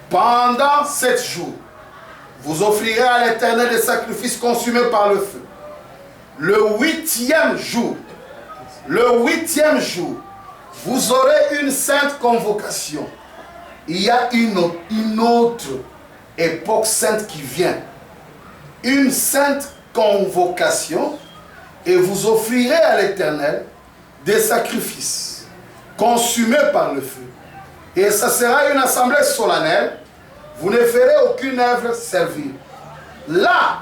Pendant 7 jours, vous offrirez à l'Éternel des sacrifices consumés par le feu. Le 8e jour, vous aurez une sainte convocation. Il y a une autre époque sainte qui vient. Une sainte convocation, et vous offrirez à l'Éternel des sacrifices consumés par le feu. Et ça sera une assemblée solennelle. Vous ne ferez aucune œuvre servile. Là,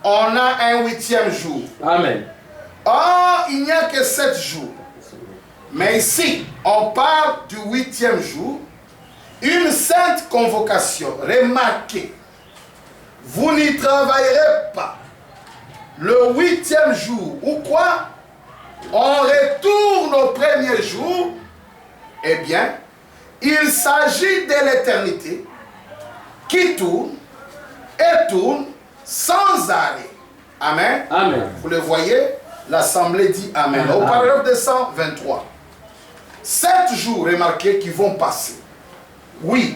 on a un 8e jour. Amen. Or, il n'y a que 7 jours. Mais ici, on parle du 8e jour. Une sainte convocation. Remarquez, vous n'y travaillerez pas. Le 8e jour, ou quoi? On retourne au premier jour. Eh bien, il s'agit de l'éternité qui tourne et tourne sans arrêt. Amen. Amen. Vous le voyez, l'assemblée dit Amen. Au paragraphe 223. 7 jours, remarquez, qui vont passer. Oui,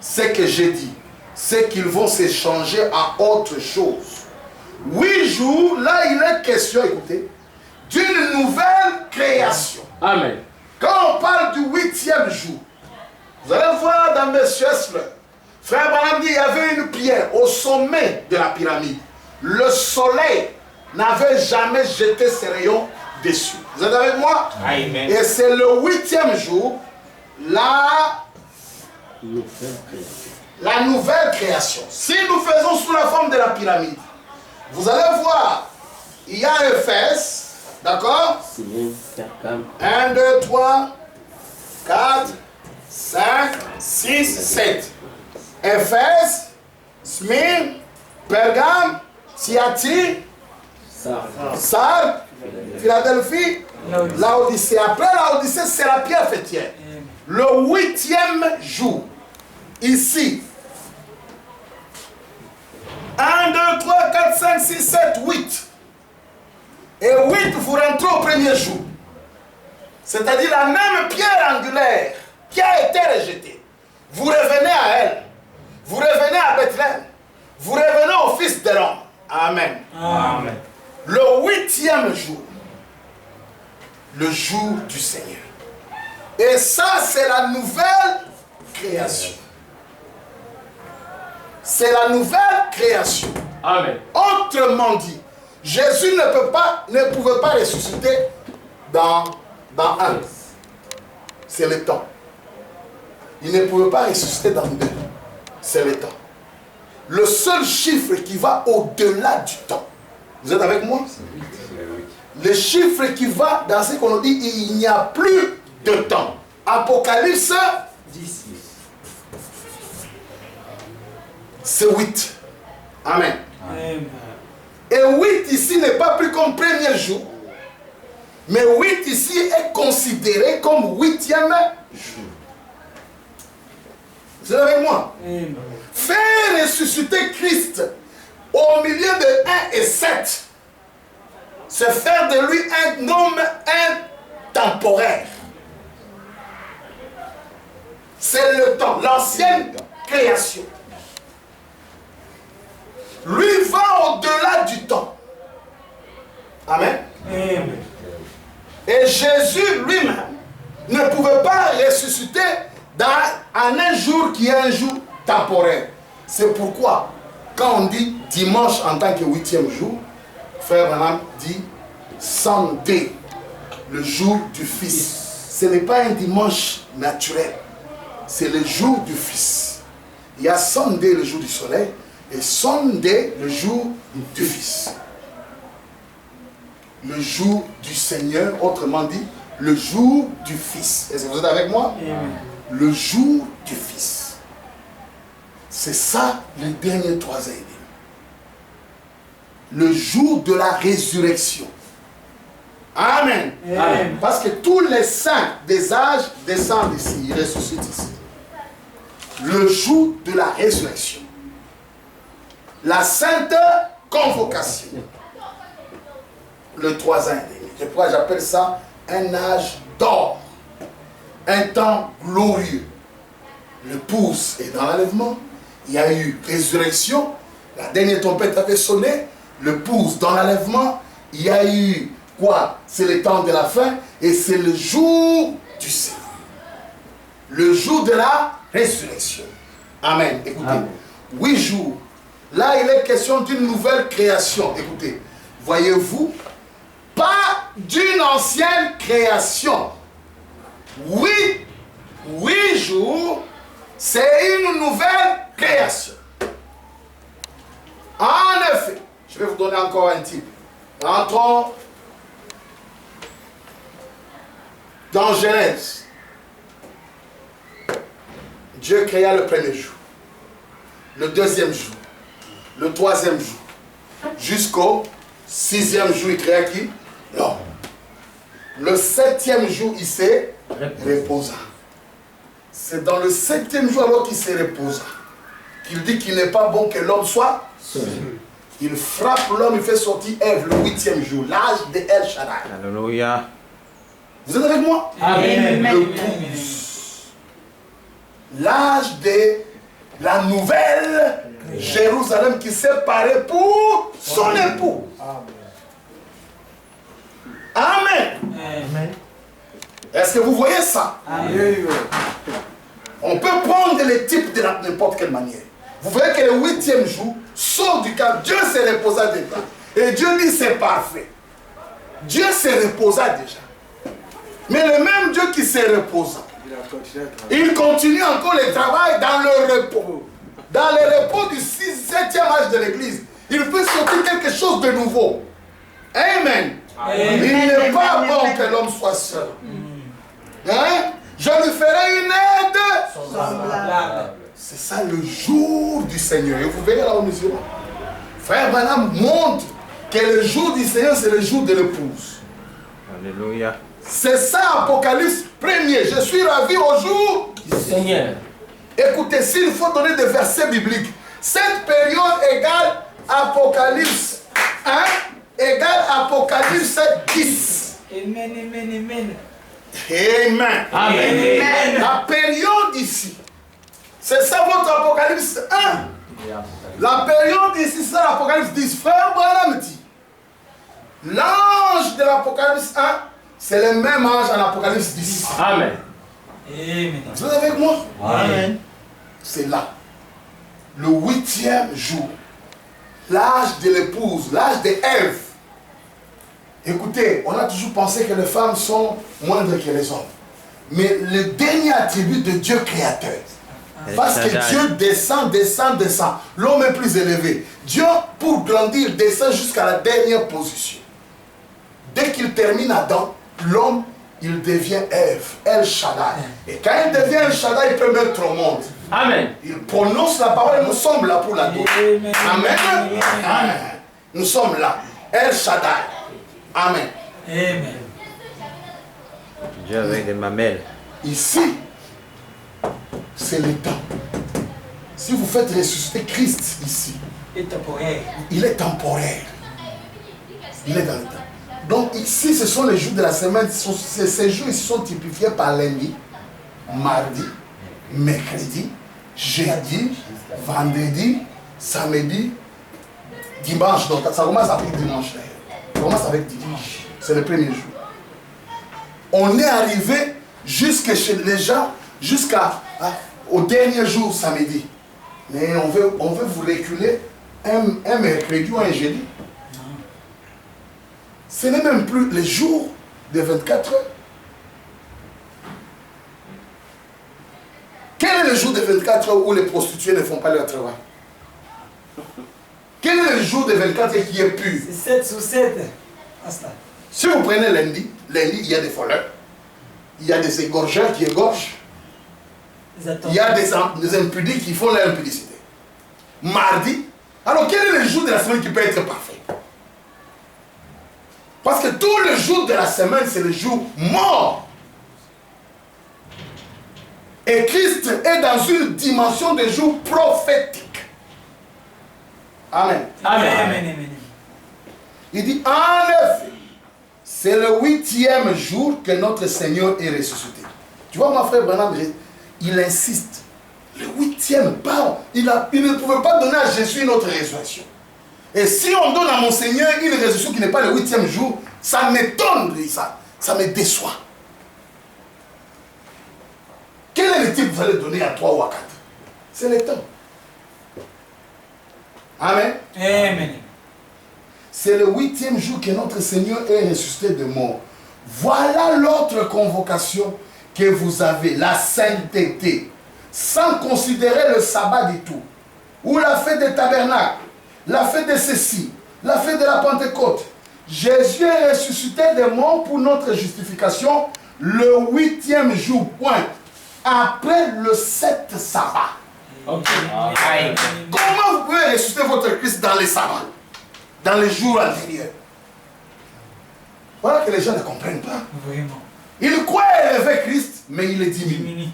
ce que j'ai dit, c'est qu'ils vont s'échanger en autre chose. 8 jours, là il est question, écoutez, d'une nouvelle création. Amen. Quand on parle du 8e jour, vous allez voir dans Monsieur Esler, Frère Branham dit, il y avait une pierre au sommet de la pyramide. Le soleil n'avait jamais jeté ses rayons dessus. Vous êtes avec moi? Amen. Et c'est le 8e jour, la nouvelle création. Si nous faisons sous la forme de la pyramide, vous allez voir, il y a Éphèse, d'accord? 1, 2, 3, 4, 5, 6, 7. Éphèse, Smyrne, Pergame, Thyatire, Sardes, Philadelphie, Laodicée. Après Laodicée, c'est la pierre fêtière. Le 8e jour, ici. 1, 2, 3, 4, 5, 6, 7, 8. Et 8, vous rentrez au premier jour. C'est-à-dire la même pierre angulaire qui a été rejetée. Vous revenez à elle. Vous revenez à Bethléem. Vous revenez au fils d'Aaron. Amen. Amen. Le 8e jour, le jour du Seigneur. Et ça, c'est la nouvelle création. C'est la nouvelle création. Amen. Autrement dit, Jésus ne pouvait pas ressusciter dans un. C'est le temps. Il ne pouvait pas ressusciter dans 2. C'est le temps. Le seul chiffre qui va au-delà du temps. Vous êtes avec moi? Le chiffre qui va dans ce qu'on nous dit, il n'y a plus de temps. Apocalypse 10. C'est 8. Amen. Amen. Et 8 ici n'est pas plus comme premier jour. Mais 8 ici est considéré comme 8e jour. Vous êtes avec moi? Amen. Faire ressusciter Christ au milieu de 1 et 7, c'est faire de lui un homme intemporaire. C'est le temps, l'ancienne création. Lui va au-delà du temps. Amen. Amen. Et Jésus lui-même ne pouvait pas ressusciter en un jour qui est un jour temporaire. C'est pourquoi, quand on dit dimanche en tant que 8e jour, Frère Branham dit Sunday, le jour du Fils. Ce n'est pas un dimanche naturel, c'est le jour du Fils. Il y a Sunday, le jour du soleil, et Sunday, le jour du Fils. Le jour du Seigneur, autrement dit, le jour du Fils. Est-ce que vous êtes avec moi? Amen. Le jour du Fils. C'est ça les derniers 3 ans et demi. Le jour de la résurrection. Amen. Amen. Parce que tous les saints des âges descendent ici, ils ressuscitent ici. Le jour de la résurrection. La sainte convocation. Le 3 ans et demi. C'est pourquoi j'appelle ça un âge d'or. Un temps glorieux. le pouce est dans l'enlèvement. Il y a eu résurrection. La dernière trompette avait sonné. Le pouce dans l'enlèvement. Il y a eu quoi? C'est le temps de la fin. Et c'est le jour du Seigneur. Le jour de la résurrection. Amen. Écoutez. Amen. 8 jours. Là, il est question d'une nouvelle création. Écoutez. Voyez-vous, pas d'une ancienne création. 8 jours, c'est une nouvelle création. En effet, je vais vous donner encore un type. Entrons dans Genèse. Dieu créa le premier jour, le deuxième jour, le troisième jour, jusqu'au 6e jour, il créa qui? L'homme. Le 7e jour, il s'est reposa. C'est dans le 7e jour alors qu'il s'est reposa qu'il dit qu'il n'est pas bon que l'homme soit seul. Il frappe l'homme, il fait sortir Ève le 8e jour, l'âge de El Shaddai. Alléluia. Vous êtes avec moi? Amen. Le pouce. L'âge de la nouvelle Jérusalem qui s'est parée pour son époux. Amen. Amen. Est-ce que vous voyez ça? Amen. On peut prendre les types de n'importe quelle manière. Vous voyez que le 8e jour sort du camp. Dieu se reposa déjà. Et Dieu dit c'est parfait. Dieu se reposa déjà. Mais le même Dieu qui se reposa, il continue encore le travail dans le repos. Dans le repos du 7e âge de l'église, il peut sortir quelque chose de nouveau. Amen. Amen. Il n'est pas bon que l'homme soit seul. Hein? Je lui ferai une aide semblable. C'est ça le jour du Seigneur. Et vous verrez là au musulman. Frère Branham montre que le jour du Seigneur, c'est le jour de l'épouse. Alléluia. C'est ça Apocalypse 1er. Je suis ravi au jour du Seigneur. Écoutez, s'il faut donner des versets bibliques, cette période égale Apocalypse 1 égale Apocalypse 10. Amen, amen, amen. Amen. Amen. La période ici, c'est ça votre Apocalypse 1. La période ici, c'est l'Apocalypse 10. Frère Branham dit, l'ange de l'Apocalypse 1, c'est le même ange en Apocalypse 10. Amen. Amen. Vous êtes avec moi? Amen. C'est là, le 8e jour, l'âge de l'épouse, l'âge de Ève. Écoutez, on a toujours pensé que les femmes sont moindres que les hommes. Mais le dernier attribut de Dieu créateur, parce que Dieu descend. L'homme est plus élevé. Dieu, pour grandir, descend jusqu'à la dernière position. Dès qu'il termine Adam, l'homme, il devient Ève, El Shaddai. Et quand il devient El Shaddai, il peut mettre au monde. Amen. Il prononce la parole et nous sommes là pour l'adorer. Amen. Amen. Nous sommes là. El Shaddai. Amen. Amen. Dieu avec des mamelles. Ici, c'est le temps. Si vous faites ressusciter Christ ici, il est temporaire. Il est dans le temps. Donc ici, ce sont les jours de la semaine. Ces jours ici sont typifiés par lundi, mardi, mercredi, jeudi, vendredi, samedi, dimanche. Donc ça commence avec dimanche. Ça commence avec dimanche. C'est le premier jour. On est arrivé jusque chez les gens, jusqu'au dernier jour samedi. Mais on veut vous reculer un mercredi ou un jeudi. Ce n'est même plus les jours de 24 heures. Quel est le jour de 24 heures où les prostituées ne font pas leur travail? Quel est le jour de 24 heures qui est pur? C'est 7 sur 7. Si vous prenez lundi, il y a des voleurs, il y a des égorgeurs qui égorgent, il y a des impudiques qui font leur impudicité. Mardi, alors quel est le jour de la semaine qui peut être parfait? Parce que tous les jours de la semaine, c'est le jour mort. Et Christ est dans une dimension de jour prophétique. Amen. Amen. Amen. Il dit, en effet, c'est le 8e jour que notre Seigneur est ressuscité. Tu vois, mon frère Branham, il insiste. 8e part, il ne pouvait pas donner à Jésus une autre résurrection. Et si on donne à mon Seigneur une résurrection qui n'est pas le 8e jour, ça m'étonne, ça me déçoit. Quel est le type que vous allez donner à 3 ou à 4? C'est le temps. Amen. Amen. C'est le 8e jour que notre Seigneur est ressuscité de mort. Voilà l'autre convocation que vous avez, la sainteté, sans considérer le sabbat du tout, ou la fête des tabernacles, la fête de ceci, la fête de la Pentecôte. Jésus est ressuscité de mort pour notre justification le 8e jour, point, après le 7 sabbat. Ok. Comment vous pouvez ressusciter votre Christ dans les sabbats, dans les jours antérieurs? Voilà que les gens ne comprennent pas. Vraiment. Ils croient élever Christ, mais il est diminue. Diminue.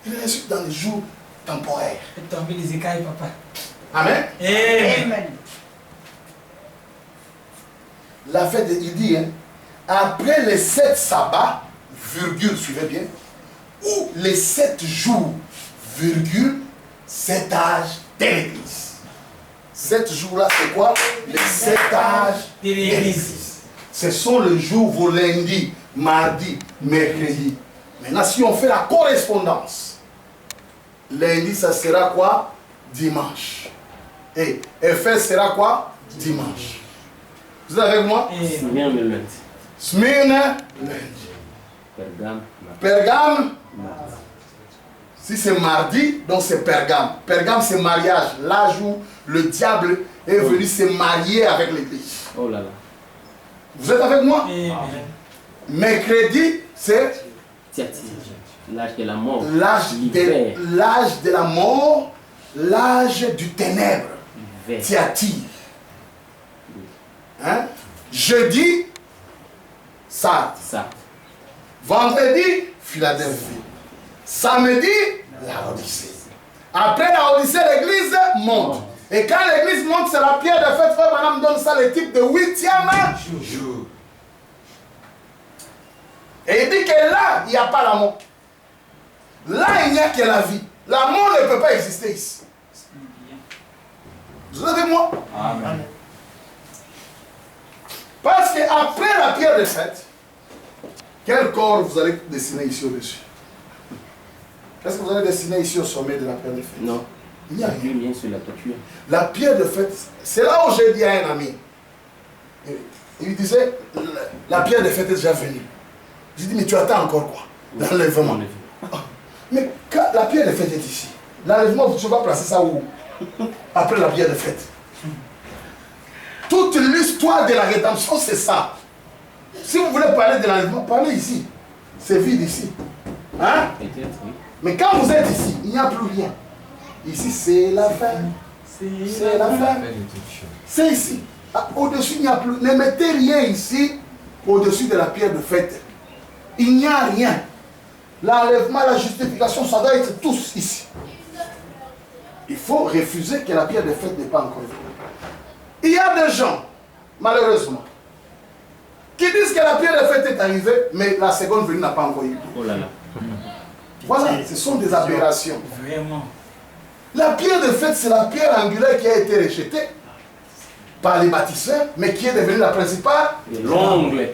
Il ressuscite dans les jours temporaires. Fais tomber les écailles, papa. Amen. Amen. La fête, il dit, hein, après les 7 sabbats, virgule, suivez bien, ou les 7 jours, virgule, 7 âges de l'Église. 7 jours-là, c'est quoi? Les 7 âges de l'Église. Ce sont les jours, vos lundis, mardi, mercredi. Maintenant, si on fait la correspondance, lundi, ça sera quoi? Dimanche. Et Éphèse sera quoi? Dimanche. Vous êtes avec moi? Smyrne le lundi. Smyrne, lundi. Pergame, Pergame, si c'est mardi, donc c'est Pergame. Pergame, c'est mariage. L'âge où le diable est venu se marier avec l'église. oh là là. Vous êtes avec moi? Amen. Mercredi, c'est Thyatire, l'âge de la mort. l'âge L'hiver. de la mort, l'âge du ténèbre. L'hiver. Thyatire. Hein? Jeudi, Sardes. Ça. Vendredi, Philadelphie. Samedi, la Odyssée. Après la Odyssée, l'église monte. Et quand l'église monte, c'est la pierre de fête. Frère Madame donne ça le type de 8e jour. Et il dit que là, il n'y a pas la mort. Là, il n'y a que la vie. La mort ne peut pas exister ici. Vous êtes avec moi? Amen. Parce qu'après la pierre de fête, quel corps vous allez dessiner ici au-dessus? Qu'est-ce que vous allez dessiner ici au sommet de la pierre de fête? Non. Il n'y a rien. Lui, sur la toiture. La pierre de fête, c'est là où j'ai dit à un ami. Il lui disait, la pierre de fête est déjà venue. J'ai dit, mais tu attends encore quoi? L'enlèvement. Mais quand la pierre de fête est ici, l'enlèvement, tu vas placer ça où? Après la pierre de fête. Toute l'histoire de la rédemption, c'est ça. Si vous voulez parler de l'enlèvement, parlez ici. C'est vide ici. Hein? Peut-être, oui. Mais quand vous êtes ici, il n'y a plus rien. Ici, c'est la fin. C'est la fin. C'est ici. Ah, au-dessus, il n'y a plus. Ne mettez rien ici, au-dessus de la pierre de fête. Il n'y a rien. L'enlèvement, la justification, ça doit être tous ici. Il faut refuser que la pierre de fête n'est pas encore venue. Il y a des gens, malheureusement, qui disent que la pierre de fête est arrivée, mais la seconde venue n'a pas encore eu. Oh là là. Voilà, ce sont des aberrations. Vraiment. La pierre de fête, c'est la pierre angulaire qui a été rejetée par les bâtisseurs, mais qui est devenue la principale. L'ongle.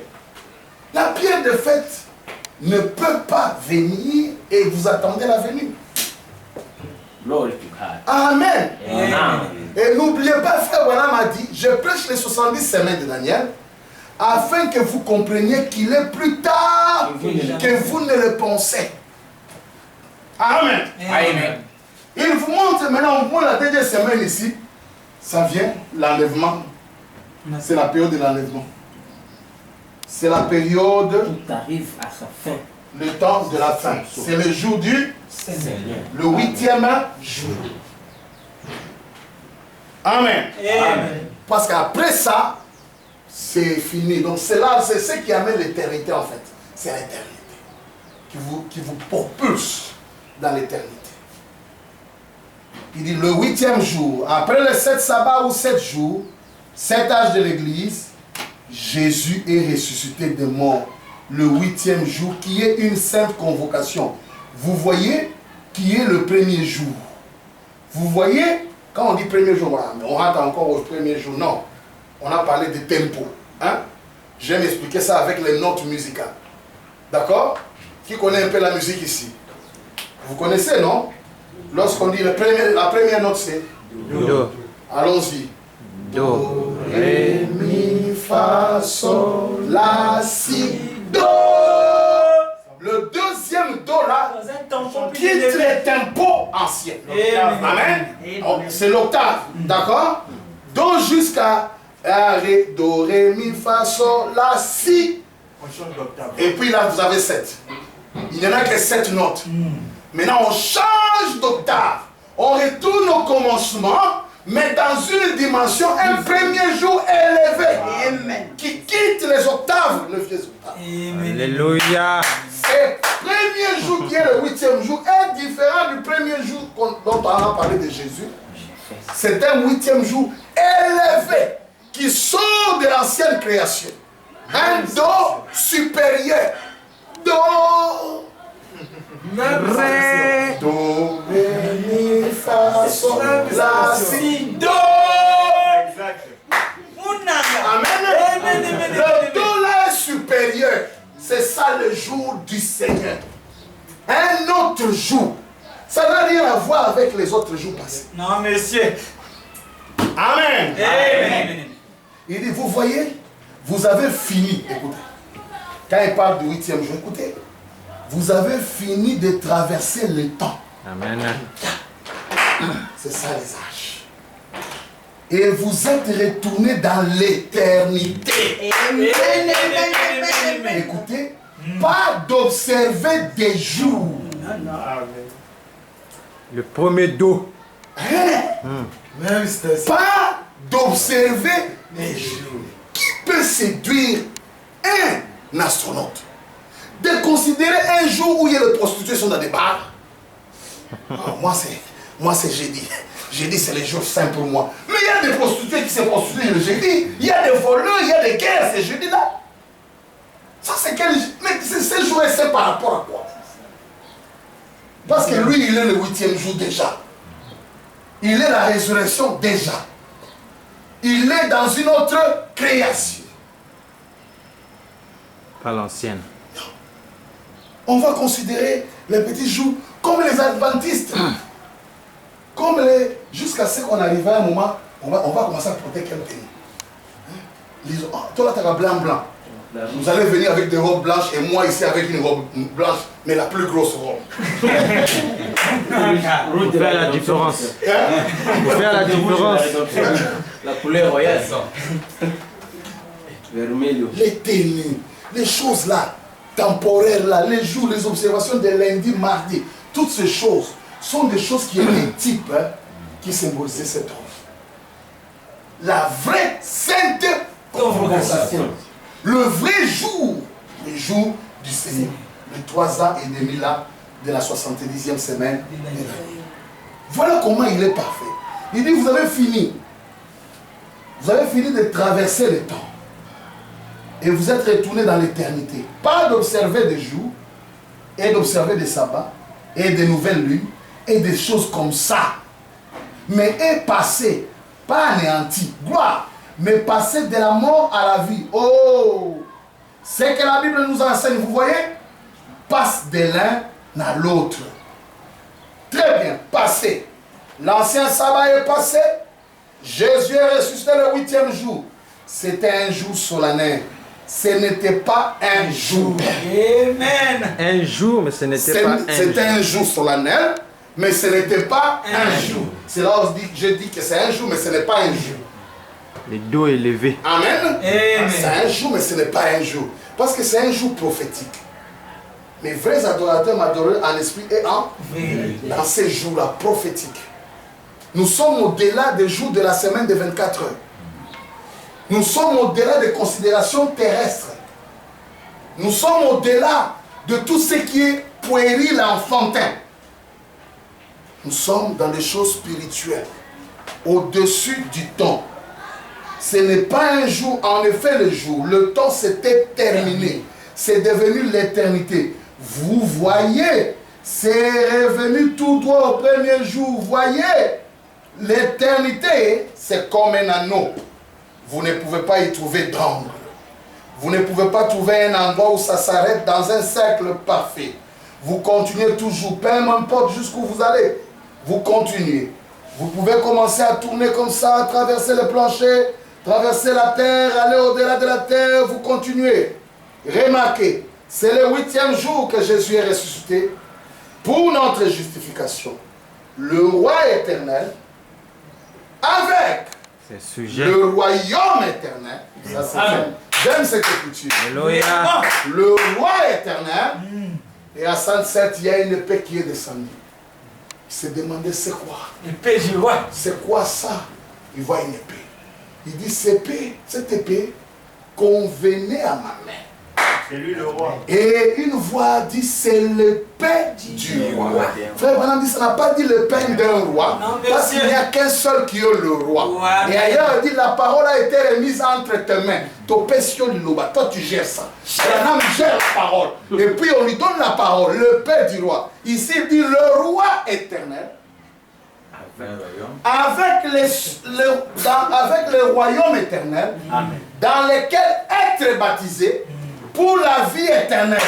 La pierre de fête ne peut pas venir et vous attendez la venue. Glory to God. Amen. Amen. Et n'oubliez pas, frère Branham a dit, je prêche les 70 semaines de Daniel, afin que vous compreniez qu'il est plus tard que vous ne le pensez. Amen. Amen. Il vous montre maintenant, on voit la dernière semaine ici, ça vient, l'enlèvement. C'est la période de l'enlèvement. C'est la période, Tout arrive à sa fin. le temps de la fin. C'est le jour du, Seigneur. le 8e jour. Amen. Amen. Parce qu'après ça, c'est fini. Donc c'est là, c'est ce qui amène l'éternité en fait. C'est l'éternité qui vous propulse dans l'éternité. Il dit le 8e jour, après les 7 sabbats ou 7 jours, 7 âges de l'église, Jésus est ressuscité de mort le 8e jour, qui est une sainte convocation. Vous voyez, qui est le premier jour. Vous voyez, quand on dit premier jour, voilà, mais on rentre encore au premier jour. Non, on a parlé de tempo. Hein? Je vais m'expliquer ça avec les notes musicales. D'accord? Qui connaît un peu la musique ici? Vous connaissez, non? Lorsqu'on dit la première note, c'est Do. allons-y. Do. Ré, mi, fa, sol, la, si, do. Le deuxième do là Dans un tampon plus quitte élevé. les tempos anciens. Amen. Amen. Amen. Oh, c'est l'octave. D'accord? Do jusqu'à ré, do, ré, mi, fa, sol, la, si. Et puis là, vous avez 7. Il n'y en a que 7 notes. Maintenant, on change d'octave. On retourne au commencement, mais dans une dimension, un premier jour élevé. Amen. Qui quitte les octaves, le vieux octave. Amen. Alléluia. Et le premier jour, qui est le 8e jour, est différent du premier jour dont on a parlé de Jésus. C'est un 8e jour élevé qui sort de l'ancienne création. Un do supérieur. Do. Ré. Do, ré, mi, fa, sol, la, si, do. Amen. Le do là est supérieur. C'est ça le jour du Seigneur. Un autre jour. Ça n'a rien à voir avec les autres jours passés. Non, monsieur. Amen. Amen. Il dit, vous voyez, vous avez fini. Écoutez. Quand il parle du 8e jour, écoutez. Vous avez fini de traverser le temps. Amen. C'est ça les âges. Et vous êtes retourné dans l'éternité. Écoutez, pas d'observer des jours. Le premier Do. Pas d'observer des jours. Qui peut séduire un astronaute? De considérer un jour où il y a les prostituées sont dans des bars. Moi c'est jeudi. Jeudi c'est les jours saints pour moi. Mais il y a des prostituées qui se prostituent le jeudi. Il y a des voleurs, il y a des guerres, c'est jeudi là. Ça c'est quel... Mais ce jour est saint par rapport à quoi? Parce que lui il est le 8e jour déjà. Il est la résurrection déjà. Il est dans une autre création. Pas l'ancienne. On va considérer les petits jours comme les adventistes. Comme les... Jusqu'à ce qu'on arrive à un moment, on va commencer à porter quel pays. Toi là, tu as blanc. Vous allez venir avec des robes blanches et moi ici avec une robe blanche, mais la plus grosse robe. Pour faire la différence. Pour faire la différence. La couleur royale. Vermelho. Les tenues, les choses là, temporaires là, les jours, les observations de lundi, mardi, toutes ces choses sont des choses qui étaient types, qui symbolisaient cet homme. La vraie sainte convocation. Le vrai jour, le jour du Seigneur. Les 3 ans et demi là, de la 70e semaine. Voilà comment il est parfait. Il dit, vous avez fini. Vous avez fini de traverser le temps. Et vous êtes retourné dans l'éternité. Pas d'observer des jours, et d'observer des sabbats, et des nouvelles lunes, et des choses comme ça. Mais est passé, pas anéanti, gloire, mais passer de la mort à la vie. Oh, c'est que la Bible nous enseigne, vous voyez, passe de l'un à l'autre. Très bien, passé. L'ancien sabbat est passé. Jésus est ressuscité le 8e jour. C'était un jour solennel. Ce n'était pas un jour. Amen. Un jour, mais ce n'était pas un jour. C'était un jour solennel, mais ce n'était pas un jour. C'est là où je dis que c'est un jour, mais ce n'est pas un jour. Le dos élevé. Amen. Amen. C'est un jour, mais ce n'est pas un jour. Parce que c'est un jour prophétique. Mes vrais adorateurs m'adorent en esprit et en dans ces jours-là prophétiques. Nous sommes au-delà des jours de la semaine de 24 heures. Nous sommes au-delà des considérations terrestres. Nous sommes au-delà de tout ce qui est puéril, enfantin. Nous sommes dans des choses spirituelles, au-dessus du temps. Ce n'est pas un jour, en effet le jour, le temps s'était terminé. C'est devenu l'éternité. Vous voyez, c'est revenu tout toi au premier jour, voyez, l'éternité, c'est comme un anneau. Vous ne pouvez pas y trouver d'angle. Vous ne pouvez pas trouver un endroit où ça s'arrête dans un cercle parfait. Vous continuez toujours, peu importe jusqu'où vous allez. Vous continuez. Vous pouvez commencer à tourner comme ça, traverser le plancher, traverser la terre, aller au-delà de la terre, vous continuez. Remarquez, c'est le 8e jour que Jésus est ressuscité pour notre justification. Le roi éternel, avec le royaume éternel, ça c'est j'aime cette écriture. Alléluia. Le roi éternel, et à 107, il y a une épée qui est descendue. Il s'est demandé c'est quoi? L'épée du roi. C'est quoi ça? Il voit une épée. Il dit cette épée convenait à ma main. C'est lui le roi. Et une voix dit c'est l'épée du roi. Frère Branham dit ça n'a pas dit l'épée d'un roi. Parce qu'il n'y a qu'un seul qui est le roi. Et ailleurs il dit la parole a été remise entre tes mains. Toi tu gères ça. Branham gère la parole. Et puis on lui donne la parole, l'épée du roi. Ici il dit le roi éternel. Avec le royaume éternel, dans lequel être baptisé pour la vie éternelle.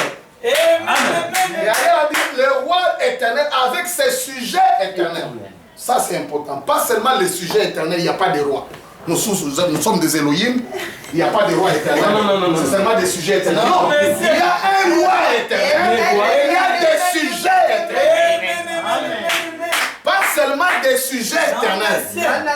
Amen. Et alors on dit le roi éternel avec ses sujets éternels. Ça c'est important. Pas seulement les sujets éternels, il n'y a pas de roi. Nous sommes des Elohim, il n'y a pas de roi éternel. Non. C'est seulement des sujets éternels. Non, il y a un roi éternel. Et il y a des sujets éternels. Pas seulement des sujets éternels.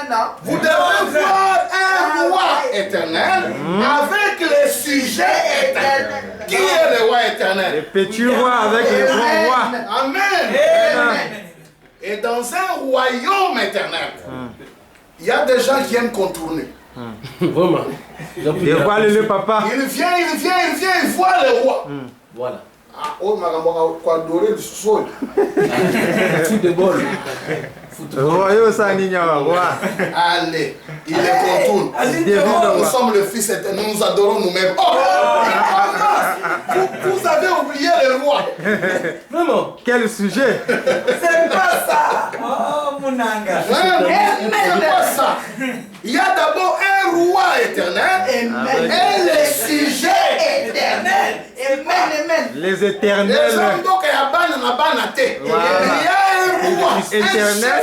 Non. Vous devez voir un roi éternel avec les sujets éternels. Qui est le roi éternel? Le petit roi avec le grand roi. Amen. Et dans un royaume éternel, il y a des gens qui aiment contourner. Vraiment. Et voilà le papa. Il vient, il voit le roi. Voilà. Ah, oh, ma adoré le sol. Football. Royaume Sanigna, roi. Allez, il les contourne. Nous sommes le fils éternel, nous nous adorons nous-mêmes. Vous avez oublié le roi. Vraiment. Quel sujet? C'est pas ça. Oh, mon anga. C'est pas ça. Il y a d'abord un roi éternel et les sujets éternels. Les éternels. Les hommes donc il y a il y a un roi éternel.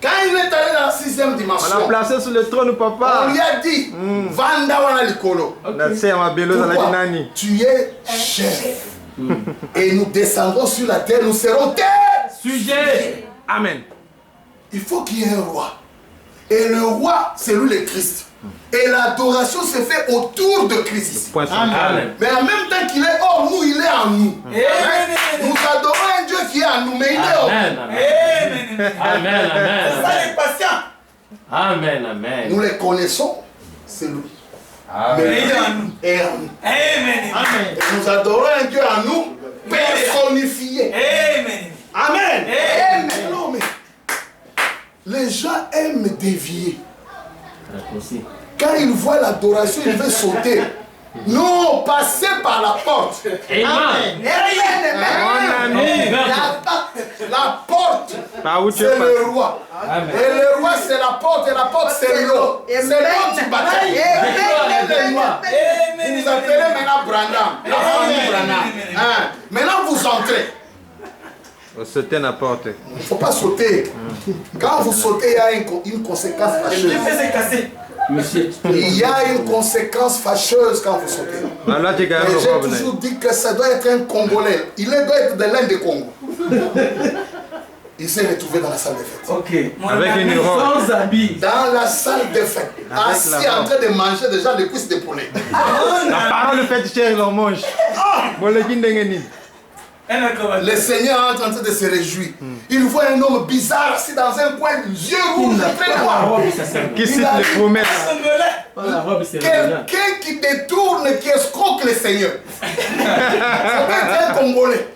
Quand il est allé dans la 6e dimension, On l'a placé sur le trône, papa. on lui a dit Vanda wana likolo. Tu es chef. Et nous descendrons sur la terre, nous serons terre. Sujet. Amen. Il faut qu'il y ait un roi. Et le roi, c'est lui le Christ. Et l'adoration se fait autour de Christ. Amen. Mais en même temps qu'il est hors nous, il est en nous. Nous adorons un Dieu qui est en nous, mais il est hors nous. Amen. C'est ça les patients. Amen. Nous les connaissons, c'est lui. Amen. Mais lui est en nous. Amen. Et nous adorons un Dieu en nous, personnifié. Amen. Non, mais les gens aiment dévier. Quand ils voient l'adoration, ils veulent sauter. Non, passez par la porte. Amen. Mon ami. La porte, Par où tu es c'est passé? le roi. Et le roi, c'est la porte. Et la porte, c'est l'eau. C'est l'eau du baptême. Vous vous appelez maintenant Branham. La famille Branham. Maintenant, vous entrez. Vous sautez la porte. Il ne faut pas sauter. Quand vous sautez, il y a une conséquence fâcheuse. Il y a une conséquence fâcheuse quand vous sautez. Et j'ai toujours dit que ça doit être un Congolais. Il doit être de l'Inde des Congo. Il s'est retrouvé dans la salle de fête. Avec une robe. Sans habit. Dans la salle de fête. Assis en train de manger déjà des cuisses de poulet. La parole fait cher, leur mange. Le Seigneur est en train de se réjouir. Il voit un homme bizarre assis dans un coin, yeux rouges, Qui cite les promesses. quelqu'un qui détourne, qui escroque le Seigneur. Ça peut être un Congolais.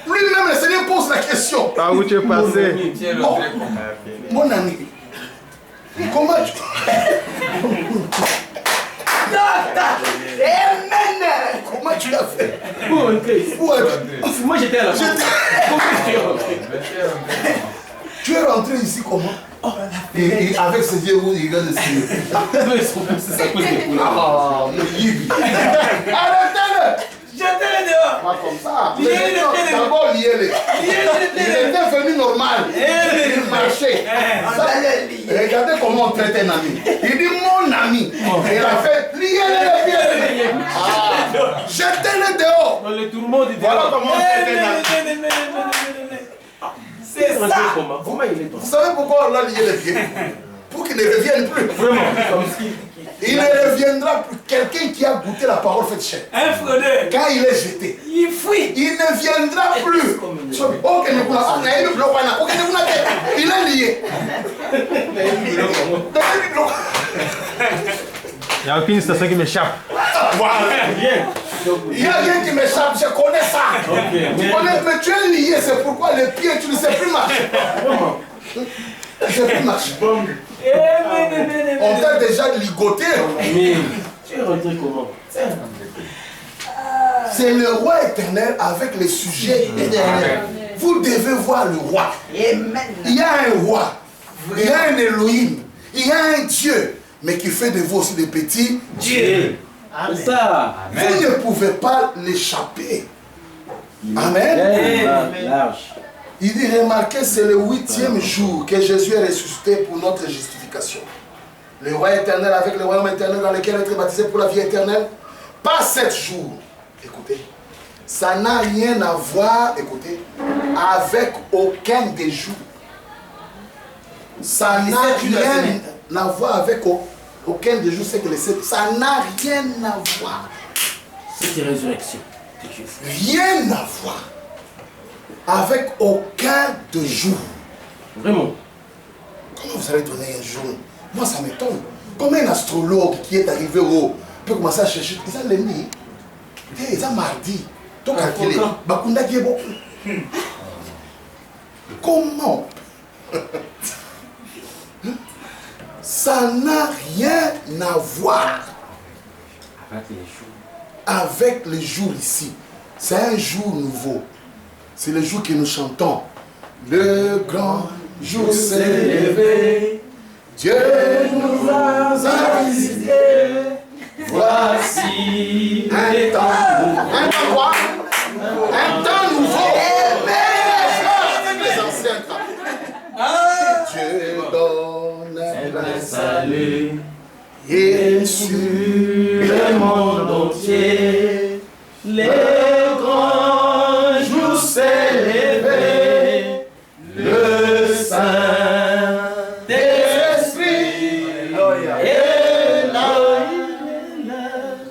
Lui-même, le Seigneur pose la question. Par où tu es passé? Mon ami, comment tu... Amen. Comment tu l'as fait? Où entrer? Où est-ce? Moi j'étais là. Comment tu es rentré? Tu es rentré ici comment? Et avec ses yeux rouges, il regarde le ciel. C'est ça cause des poules. Ah, le Yibi. Arrêtez-le! Jetez-le dehors. Pas comme ça. Liez-le. D'abord, liez-le. Il était venu normal. Il marchait. On allait lier. Regardez comment on traite un ami. Il dit mon ami. Et il a fait liez-le les pieds. Ah, jetez-le dehors. Dans le tourment du Voilà diable. comment on traite un ami. C'est ça. Comment il est tombé? Vous savez pourquoi on l'a lié les pieds? Pour qu'il ne revienne plus. Vraiment, comme ce qui... Il ne reviendra plus. Quelqu'un qui a goûté la parole faite chair. Un fraudeur. Quand il est jeté, Il fuit. il ne viendra plus. Ok, il est lié. Il n'y a aucune station qui m'échappe. Voilà. Bien. Il y a rien qui m'échappe, je connais ça. Tu connais, mais tu es lié, c'est pourquoi les pieds, tu ne sais plus marcher. Tu ne sais plus marcher. On t'a déjà ligoté. Mais tu es rentré comment? C'est le roi éternel avec les sujets éternels. Vous devez voir le roi. Amen. Il y a un roi, il y a un Elohim, il y a un Dieu, mais qui fait de vous aussi des petits dieux. C'est ça. Vous ne pouvez pas l'échapper. Amen. Large. Il dit, remarquez, c'est le 8e jour que Jésus est ressuscité pour notre justification. Le roi éternel avec le royaume éternel dans lequel être baptisé pour la vie éternelle. Pas 7 jours. Écoutez, ça n'a rien à voir, écoutez, avec aucun des jours. Ça n'a rien à voir avec aucun des jours, c'est que les 7. Ça n'a rien à voir. C'est une résurrection. Rien à voir avec aucun de jour. Vraiment. Comment vous allez donner un jour? Moi, ça m'étonne. Comme un astrologue qui est arrivé au peut commencer à chercher. Ils ont l'ennemi. Ils ont mardi. Donc, Bakunda qui est bon. Comment? Ça n'a rien à voir avec les jours ici. C'est un jour nouveau. C'est le jour que nous chantons. Le grand jour s'est levé. Dieu nous a visités. Voici un temps. Un temps quoi? Un temps nouveau. Avec les anciens temps. Dieu donne un plein salut. Et sur le monde entier, le grand jour s'est levé. Le Saint-Esprit est là.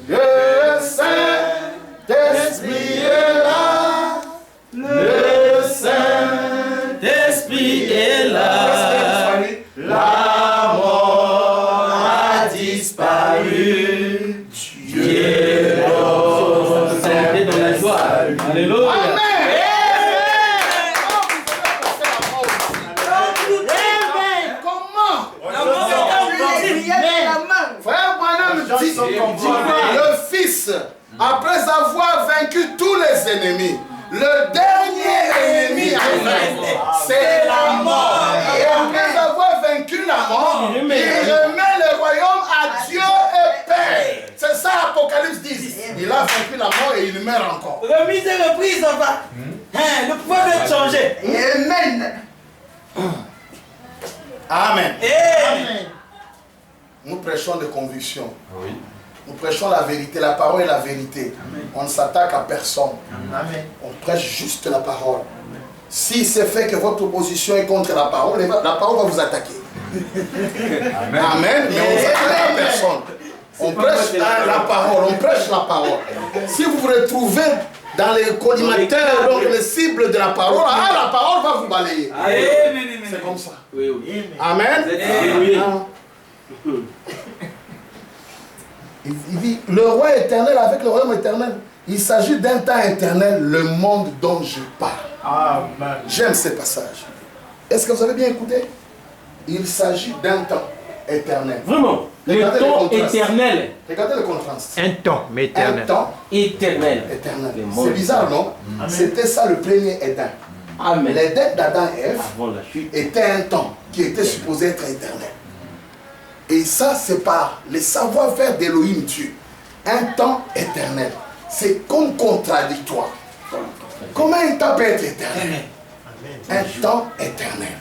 Le Saint-Esprit est là. Le Saint-Esprit est là. La mort a disparu. Dieu donne dans la joie. Alléluia. Le Fils, après avoir vaincu tous les ennemis, le dernier ennemi c'est la mort. Et après avoir vaincu la mort, il remet le royaume à Dieu et Père. C'est ça Apocalypse 10. Il a vaincu la mort et il meurt encore. Remise et reprise, enfin. Le pouvoir doit être changé. Amen. Amen. Amen. Nous prêchons de conviction. Oui. Nous prêchons la vérité. La parole est la vérité. Amen. On ne s'attaque à personne. Amen. On prêche juste la parole. Amen. Si c'est fait que votre opposition est contre la parole va vous attaquer. Amen. Amen. Mais on ne s'attaque à personne. On prêche la parole. On prêche la parole. Si vous vous retrouvez dans les collimateurs, donc les cibles de la parole, la parole va vous balayer. C'est comme ça. Oui, oui. Amen. Il dit, le roi éternel avec le royaume éternel. Il s'agit d'un temps éternel, le monde dont je parle. Amen. J'aime ces passages. Est-ce que vous avez bien écouté? Il s'agit d'un temps éternel. Vraiment? Le temps éternel. Regardez le contraste. Un temps, mais éternel. Un temps Éternel. éternel. C'est bizarre, non? C'était ça le premier Éden. Amen. L'Éden d'Adam et Ève Avant la chute. était un temps qui était supposé être éternel. Et ça, c'est par le savoir-faire d'Élohim Dieu. Un temps éternel. C'est comme contradictoire. Comment un temps peut être éternel? Un temps éternel.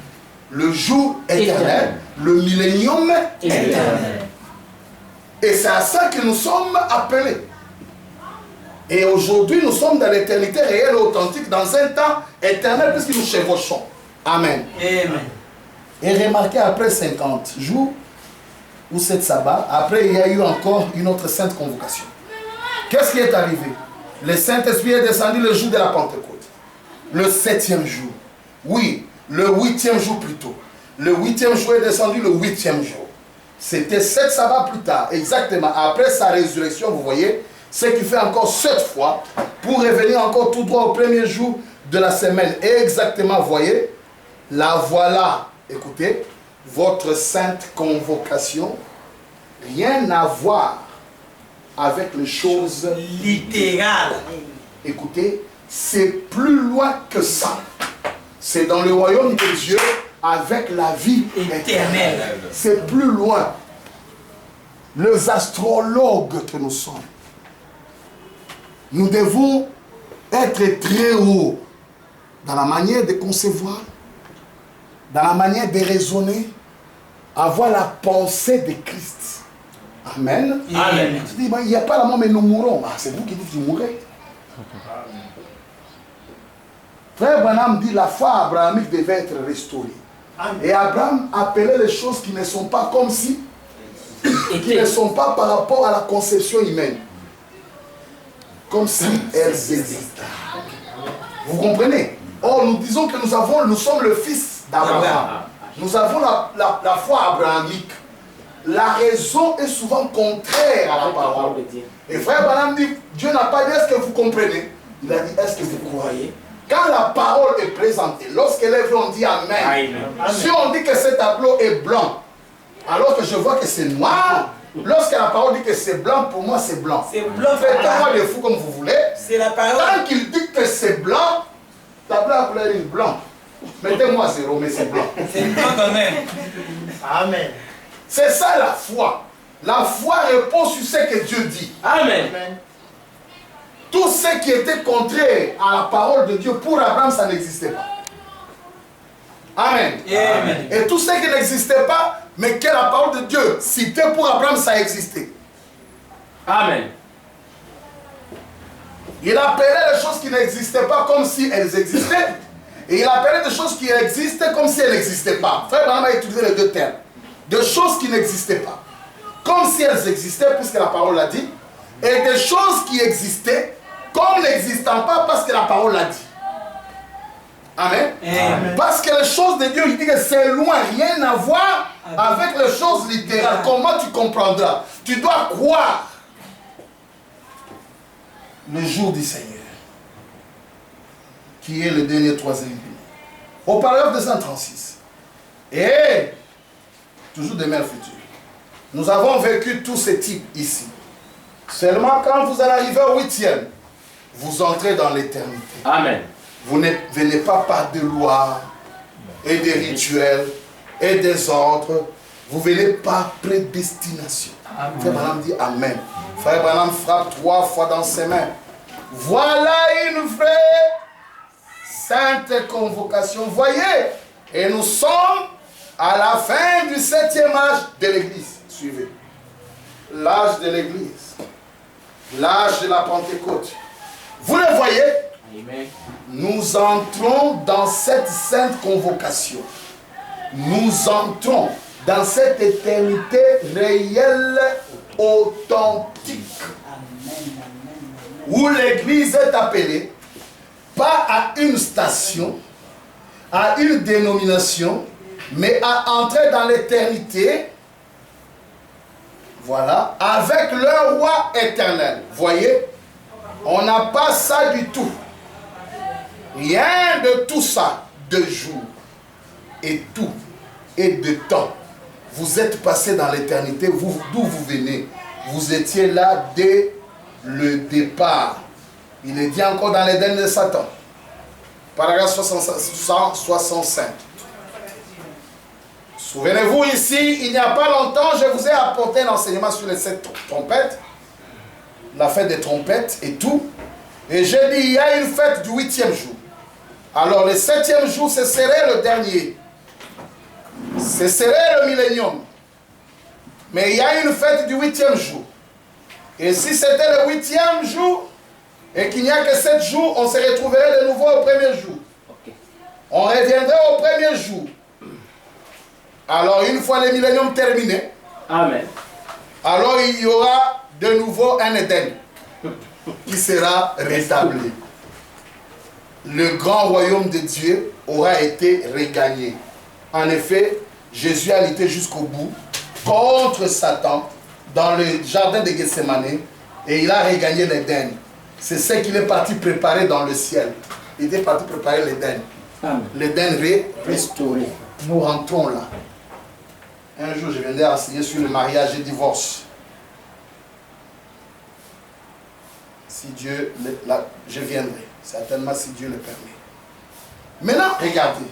Le jour éternel, le millénium éternel. Et c'est à ça que nous sommes appelés. Et aujourd'hui, nous sommes dans l'éternité réelle et authentique, dans un temps éternel, puisque nous chevauchons. Amen. Amen. Et remarquez, après 50 jours, ou 7 sabbats, après il y a eu encore une autre sainte convocation. Qu'est-ce qui est arrivé? Le Saint-Esprit est descendu le jour de la Pentecôte. Le 7e jour. Oui, le 8e jour plutôt. Le 8e jour est descendu le 8e jour. C'était 7 sabbats plus tard, exactement. Après sa résurrection, vous voyez, ce qui fait encore 7 fois pour revenir encore tout droit au premier jour de la semaine. Et exactement, vous voyez, la voilà, écoutez, votre sainte convocation, rien à voir avec les choses littérales. Écoutez, c'est plus loin que ça. C'est dans le royaume de Dieu avec la vie éternelle. C'est plus loin. Les astrologues que nous sommes, nous devons être très haut dans la manière de concevoir, dans la manière de raisonner, avoir la pensée de Christ. Amen. Amen. Tu dis, il n'y a pas la mort, mais nous mourrons. Ah, c'est vous qui dites que vous mourrez. Frère Branham dit la foi abrahamique devait être restaurée. Amen. Et Abraham appelait les choses qui ne sont pas comme si, qui ne sont pas par rapport à la conception humaine. Comme si elles existaient. Vous comprenez? Or, nous disons que nous sommes le fils d'Abraham. Nous avons la foi abrahamique. La raison est souvent contraire à la parole. Et frère Branham dit, Dieu n'a pas dit est-ce que vous comprenez? Il a dit est-ce que vous croyez? Quand la parole est présentée, lorsqu'elle est venue, on dit Amen. Amen. Si on dit que ce tableau est blanc, alors que je vois que c'est noir, lorsque la parole dit que c'est blanc, pour moi c'est blanc. C'est blanc. Faites-moi des fous comme vous voulez. C'est la parole. Tant qu'il dit que c'est blanc, tableau à couleur est blanc. Mettez-moi 0, mais c'est blanc. C'est blanc quand même. Amen. C'est ça la foi. La foi repose sur ce que Dieu dit. Amen. Tout ce qui était contraire à la parole de Dieu, pour Abraham, ça n'existait pas. Amen. Amen. Et tout ce qui n'existait pas, mais que la parole de Dieu citait pour Abraham, ça existait. Amen. Il appelait les choses qui n'existaient pas comme si elles existaient. Et il appelait des choses qui existaient comme si elles n'existaient pas. Frère Branham a utilisé les deux termes. Des choses qui n'existaient pas, comme si elles existaient, puisque la parole l'a dit. Et des choses qui existaient, comme n'existant pas, parce que la parole l'a dit. Amen. Amen. Parce que les choses de Dieu, il dit que c'est loin, rien à voir avec les choses littérales. Comment tu comprendras? Tu dois croire le jour du Seigneur, qui est le dernier troisième jour. Au paragraphe 236. Et, toujours des mères futures, nous avons vécu tous ces types ici. Seulement quand vous allez arriver au 8e, vous entrez dans l'éternité. Amen. Vous ne venez pas par des lois et des rituels et des ordres. Vous venez par prédestination. Frère Branham dit Amen. Frère Branham frappe 3 fois dans ses mains. Voilà une vraie sainte convocation. Voyez, et nous sommes à la fin du 7e âge de l'Église. Suivez. L'âge de l'Église. L'âge de la Pentecôte. Vous le voyez? Amen. Nous entrons dans cette sainte convocation. Nous entrons dans cette éternité réelle, authentique. Où l'Église est appelée, pas à une station, à une dénomination, mais à entrer dans l'éternité, voilà, avec le roi éternel. Voyez, on n'a pas ça du tout. Rien de tout ça, de jour et tout, et de temps. vous êtes passé dans l'éternité, d'où vous venez. Vous étiez là dès le départ. Il est dit encore dans l'Éden de Satan. Paragraphe 165. Souvenez-vous ici, il n'y a pas longtemps, je vous ai apporté un enseignement sur les 7 trompettes. La fête des trompettes et tout. Et j'ai dit, il y a une fête du 8e jour. Alors le 7e jour, ce serait le dernier. Ce serait le millénium. Mais il y a une fête du 8e jour. Et si c'était le 8e jour, et qu'il n'y a que 7 jours, on se retrouverait de nouveau au premier jour. Okay. On reviendrait au premier jour. Alors une fois le millénium terminé, Amen. alors il y aura de nouveau un Éden qui sera rétabli. Le grand royaume de Dieu aura été regagné. En effet, Jésus a lutté jusqu'au bout contre Satan dans le jardin de Gethsémane et il a regagné l'Éden. C'est ce qu'il est parti préparer dans le ciel. Il était parti préparer l'Éden. L'Éden restauré. Nous rentrons là. Un jour, je viendrai enseigner sur le mariage et le divorce. Si Dieu, je viendrai. Certainement si Dieu le permet. Maintenant, regardez.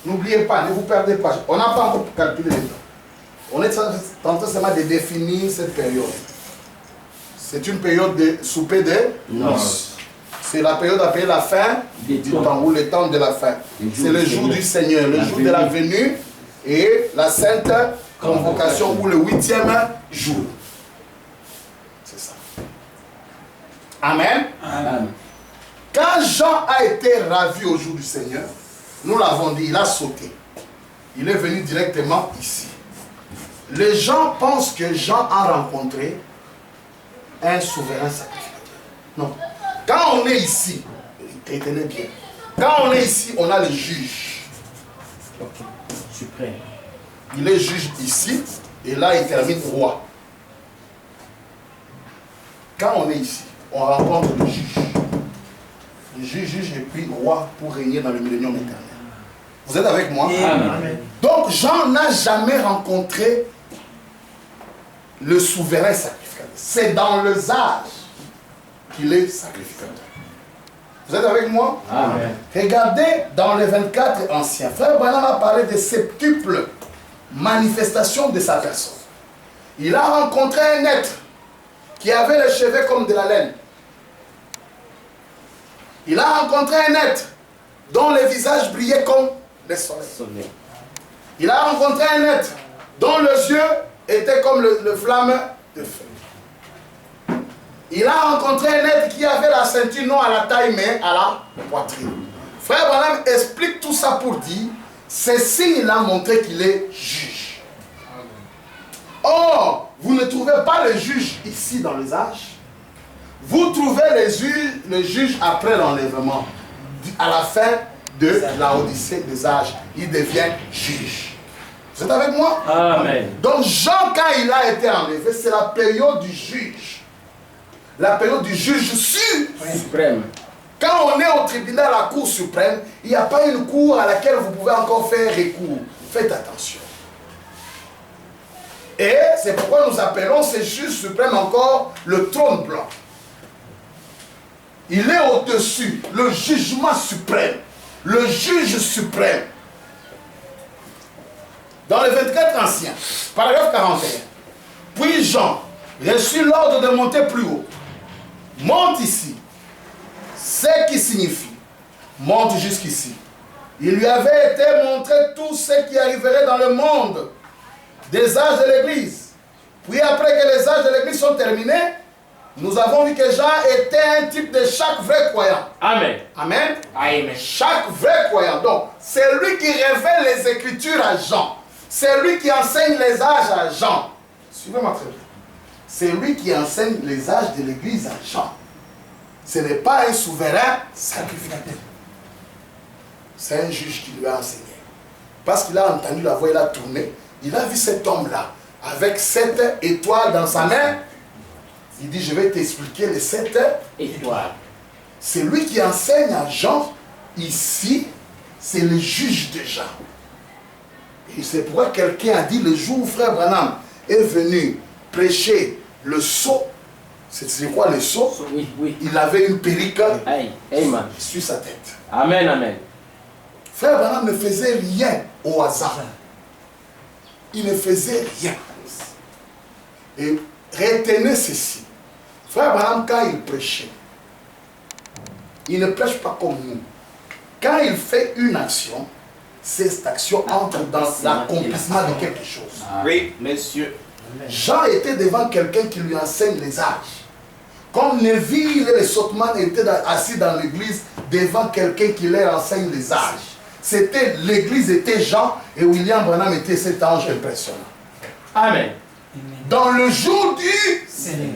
N'oubliez pas, ne vous perdez pas. On n'a pas encore calculé les temps. On est en train seulement de définir cette période. C'est une période de souper de noces. C'est la période appelée la fin du temps, ou le temps de la fin. C'est le jour du Seigneur, le jour de la venue et la sainte convocation, ou le 8e jour. C'est ça. Amen. Amen. Quand Jean a été ravi au jour du Seigneur, nous l'avons dit, il a sauté. Il est venu directement ici. Les gens pensent que Jean a rencontré un souverain sacrificateur. Non. Quand on est ici, retenez bien, quand on est ici, on a le juge. Suprême. Il est juge ici, et là il termine roi. Quand on est ici, on rencontre le juge. Le juge et puis roi pour régner dans le millénium éternel. Vous êtes avec moi? Amen. Donc Jean n'a jamais rencontré le souverain sacrificateur. C'est dans les âges qu'il est sacrificateur. Vous êtes avec moi? Amen. Regardez dans les 24 anciens. Frère Branham a parlé de septuples manifestations de sa personne. Il a rencontré un être qui avait les cheveux comme de la laine. Il a rencontré un être dont le visage brillait comme le soleil. Il a rencontré un être dont les yeux étaient comme le flamme de feu. Il a rencontré un être qui avait la ceinture non à la taille mais à la poitrine. Frère Branham explique tout ça pour dire, c'est signe il a montré qu'il est juge. Or, vous ne trouvez pas le juge ici dans les âges. Vous trouvez le juge après l'enlèvement. À la fin de la Odyssée des âges, il devient juge. Vous êtes avec moi? Amen. Donc Jean, quand il a été enlevé, c'est la période du juge. La période du juge suprême. Quand on est au tribunal, à la Cour suprême, il n'y a pas une cour à laquelle vous pouvez encore faire recours. Faites attention. Et c'est pourquoi nous appelons ce juge suprême encore le trône blanc. Il est au-dessus, le jugement suprême, le juge suprême. Dans les 24 anciens, paragraphe 41. Puis Jean reçut l'ordre de monter plus haut. Monte ici. Ce qui signifie, monte jusqu'ici. Il lui avait été montré tout ce qui arriverait dans le monde des âges de l'Église. Puis après que les âges de l'Église sont terminés, nous avons vu que Jean était un type de chaque vrai croyant. Amen. Amen. Amen. Chaque vrai croyant. Donc, c'est lui qui révèle les Écritures à Jean. C'est lui qui enseigne les âges à Jean. Suivez-moi très bien. C'est lui qui enseigne les âges de l'Église à Jean. Ce n'est pas un souverain sacrificateur. C'est un juge qui lui a enseigné. Parce qu'il a entendu la voix, il a tourné. Il a vu cet homme-là, avec 7 étoiles dans sa main. Il dit, je vais t'expliquer les 7 étoiles. C'est lui qui enseigne à Jean. Ici, c'est le juge de Jean. Et c'est pourquoi quelqu'un a dit le jour où frère Branham est venu prêcher le sceau. C'est quoi le sceau? Oui, oui. Il avait une perruque Amen. sur sa tête. Amen, amen. Frère Branham ne faisait rien au hasard. Il ne faisait rien. Et retenez ceci. Frère Branham, quand il prêchait, il ne prêche pas comme nous. Quand il fait une action, cette action entre dans l'accomplissement de quelque chose. Oui, monsieur. Jean était devant quelqu'un qui lui enseigne les âges. Comme Neville et les Sotman étaient assis dans l'église devant quelqu'un qui leur enseigne les âges. C'était l'église était Jean et William Branham était cet ange impressionnant. Amen. Dans le jour du Seigneur,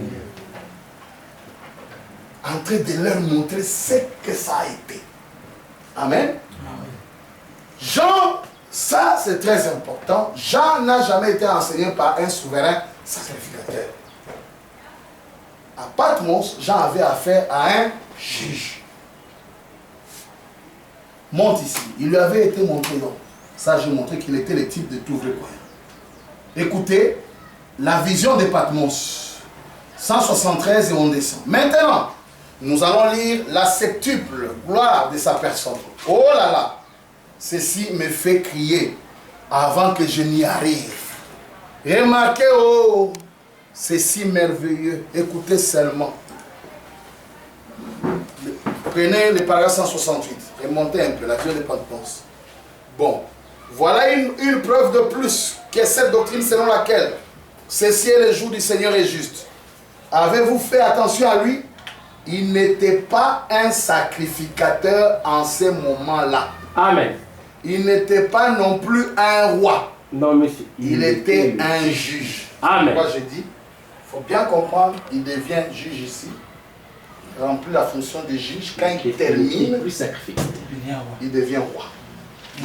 en train de leur montrer ce que ça a été. Amen. Jean, ça c'est très important. Jean n'a jamais été enseigné par un souverain sacrificateur. À Patmos, Jean avait affaire à un juge. Monte ici. Il lui avait été montré donc. Ça, j'ai montré qu'il était le type de tout vrai croyant. Écoutez, la vision de Patmos. 173 et on descend. Maintenant, nous allons lire la septuple gloire de sa personne. Oh là là, ceci me fait crier avant que je n'y arrive. Remarquez, oh, c'est si merveilleux. Écoutez seulement. Prenez le paragraphe 168 et montez un peu la vision de Patmos. Bon, voilà une preuve de plus que cette doctrine selon laquelle ceci est le jour du Seigneur est juste. Avez-vous fait attention à lui? Il n'était pas un sacrificateur en ce moment-là. Amen. Il n'était pas non plus un roi. Non, monsieur. Il était un juge. Amen. Moi, j'ai dit, il faut bien comprendre, il devient juge ici. Il remplit la fonction de juge. Quand il termine, il devient roi.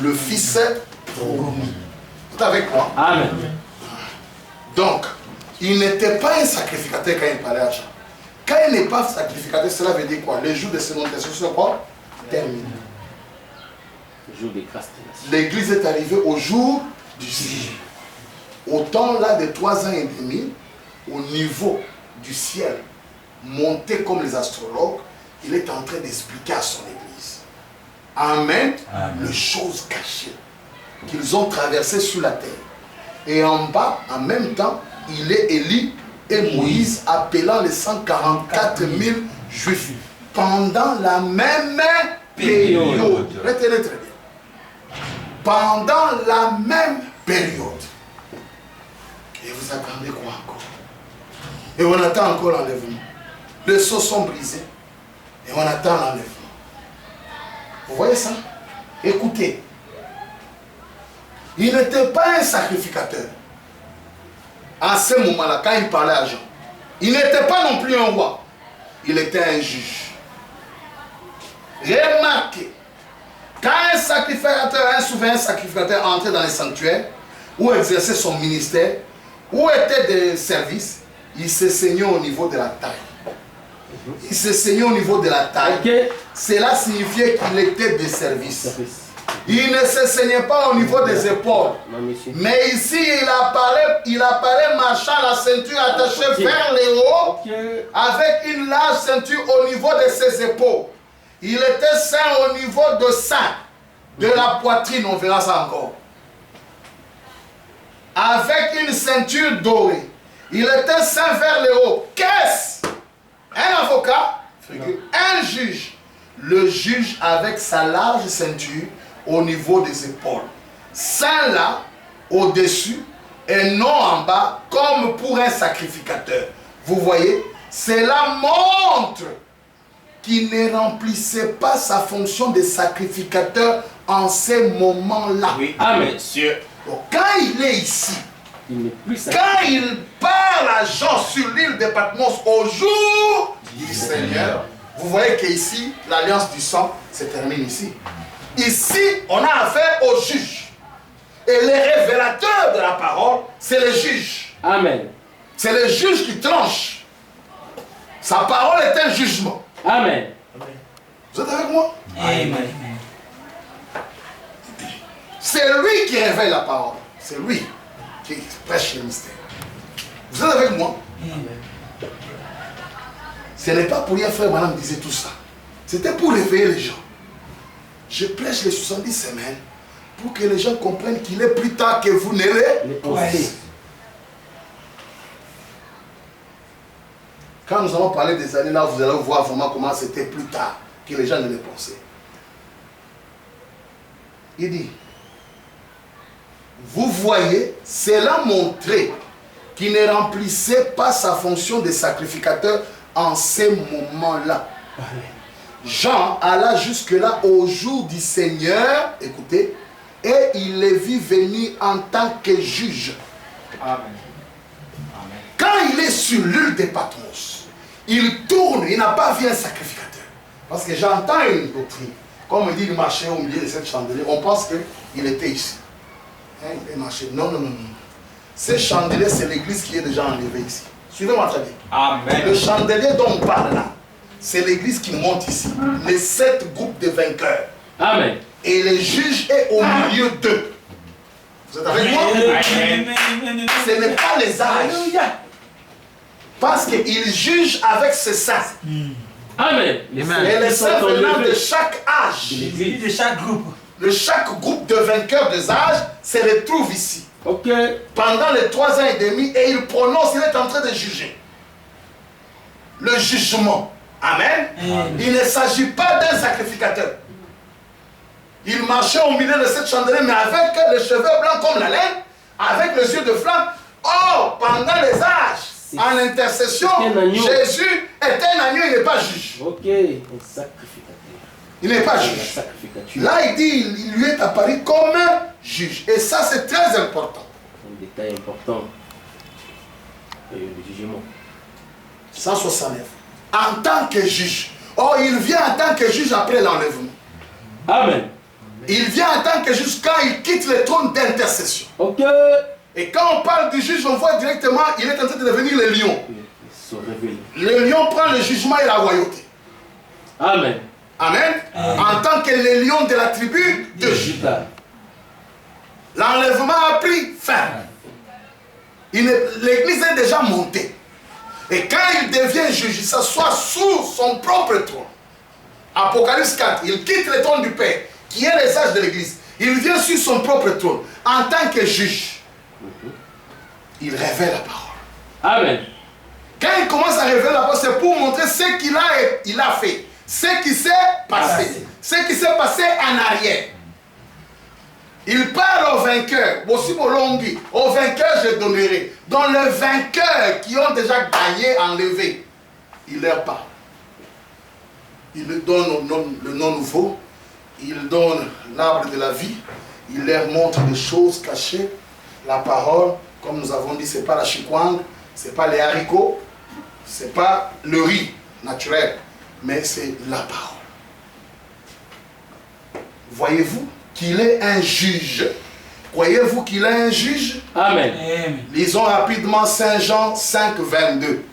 Le fils promu. Tout avec moi. Amen. Donc, il n'était pas un sacrificateur quand il parlait à Jean. Quand il n'est pas sacrificateur, cela veut dire quoi? Le jour de ses nominations, c'est quoi? Terminé. Le jour des grâces. L'église est arrivée au jour du ciel. Au temps là de 3 ans et demi, au niveau du ciel, monté comme les astrologues, il est en train d'expliquer à son église. Amen. Les choses cachées qu'ils ont traversées sur la terre. Et en bas, en même temps, il est Élie et Moïse appelant les 144 000 juifs pendant la même période. Retenez très bien. Pendant la même période. Et vous attendez quoi encore? Et on attend encore l'enlèvement. Les sceaux sont brisés. Et on attend l'enlèvement. Vous voyez ça? Écoutez. Il n'était pas un sacrificateur. À ce moment-là, quand il parlait à Jean, il n'était pas non plus un roi. Il était un juge. Remarquez, quand un sacrificateur, un souverain sacrificateur entrait dans les sanctuaires, ou exerçait son ministère, ou était des services, il se saignait au niveau de la taille. Il se saignait au niveau de la taille. Okay. Cela signifiait qu'il était des services. Il ne se saignait pas au niveau des épaules. Mais ici, il apparaît marchant la ceinture attachée vers le haut, avec une large ceinture au niveau de ses épaules. Il était saint au niveau de sein, de la poitrine, on verra ça encore. Avec une ceinture dorée. Il était saint vers le haut. Qu'est-ce? Un avocat, un juge. Le juge avec sa large ceinture au niveau des épaules. Saint là, au-dessus, et non en bas, comme pour un sacrificateur. Vous voyez, cela montre qu'il ne remplissait pas sa fonction de sacrificateur en ces moments-là. Oui, amen, monsieur. Donc, quand il est ici, quand il parle à Jean sur l'île de Patmos au jour du Seigneur, vous voyez qu'ici, l'alliance du sang se termine ici. Ici, on a affaire au juge. Et le révélateur de la parole, c'est le juge. Amen. C'est le juge qui tranche. Sa parole est un jugement. Amen. Vous êtes avec moi? Amen. C'est lui qui révèle la parole. C'est lui qui prêche le mystère. Vous êtes avec moi? Ce n'est pas pour rien, frère, madame disait tout ça. C'était pour réveiller les gens. Je prêche les 70 semaines pour que les gens comprennent qu'il est plus tard que vous ne les pensez. Quand nous allons parler des années là, vous allez voir vraiment comment c'était plus tard que les gens ne les pensaient. Il dit, vous voyez, cela montrait qu'il ne remplissait pas sa fonction de sacrificateur en ces moments-là. Jean alla jusque-là au jour du Seigneur, écoutez, et il les vit venir en tant que juge. Amen. Quand il est sur l'île de Patmos, il tourne, il n'a pas vu un sacrificateur. Parce que j'entends une doctrine. Comme il dit, il marchait au milieu de cette chandelier, on pense qu'il était ici. Hein, il marchait. Non, non, non, non. Ce chandelier, c'est l'église qui est déjà enlevée ici. Suivez-moi très bien. Amen. Le chandelier dont on parle là, c'est l'église qui monte ici. Les 7 groupes de vainqueurs. Amen. Et le juge est au milieu d'eux. Vous êtes avec moi? Ce n'est pas les âges. Parce qu'il juge avec ses saints. Amen. Et les saints venant de chaque âge. De chaque groupe. De chaque groupe de vainqueurs des âges se retrouve ici. Ok. Pendant les 3 ans et demi, et il prononce, il est en train de juger. Le jugement. Amen. Il ne s'agit pas d'un sacrificateur. Il marchait au milieu de cette chandelier, mais avec les cheveux blancs comme la laine, avec les yeux de flamme. Oh, pendant les âges, en intercession, Jésus est un agneau, il n'est pas juge. Ok, un sacrificateur. Il n'est pas juge. Là, il dit, il lui est apparu comme un juge. Et ça, c'est très important. Un détail important. Le jugement. 169. En tant que juge. Oh, il vient en tant que juge après l'enlèvement. Amen. Il vient en tant que juge quand il quitte le trône d'intercession. Ok. Et quand on parle du juge, on voit directement, il est en train de devenir le lion. Se révèle. Le lion prend le jugement et la royauté. Amen. Amen. En tant que le lion de la tribu de Juda. L'enlèvement a pris fin. L'église est déjà montée. Et quand il devient juge, il s'assoit sous son propre trône. Apocalypse 4, il quitte le trône du Père, qui est les âges de l'église. Il vient sur son propre trône. En tant que juge, il révèle la parole. Amen. Quand il commence à révéler la parole, c'est pour montrer ce qu'il a fait. Ce qui s'est passé. Ce qui s'est passé en arrière. Il parle aux vainqueurs. Aux vainqueurs, je donnerai. Dans les vainqueurs qui ont déjà gagné, enlevé, il leur parle. Il leur donne le nom nouveau. Il donne l'arbre de la vie. Il leur montre des choses cachées. La parole, comme nous avons dit, ce n'est pas la chikwang, ce n'est pas les haricots, ce n'est pas le riz naturel, mais c'est la parole. Voyez-vous qu'il est un juge? Croyez-vous qu'il est un juge? Amen. Lisons rapidement Saint Jean 5, 22.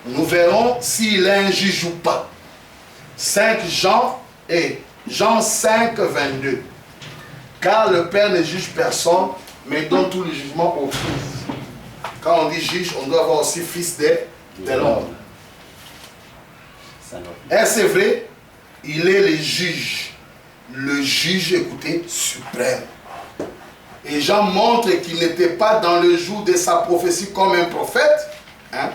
Nous verrons s'il est un juge ou pas. 5 Jean et Jean 5, 22. Car le Père ne juge personne, mais donne tout le jugement au Fils. Quand on dit juge, on doit avoir aussi fils de l'homme. Est-ce vrai? Il est le juge. Le juge, écoutez, suprême. Et Jean montre qu'il n'était pas dans le jour de sa prophétie comme un prophète, hein,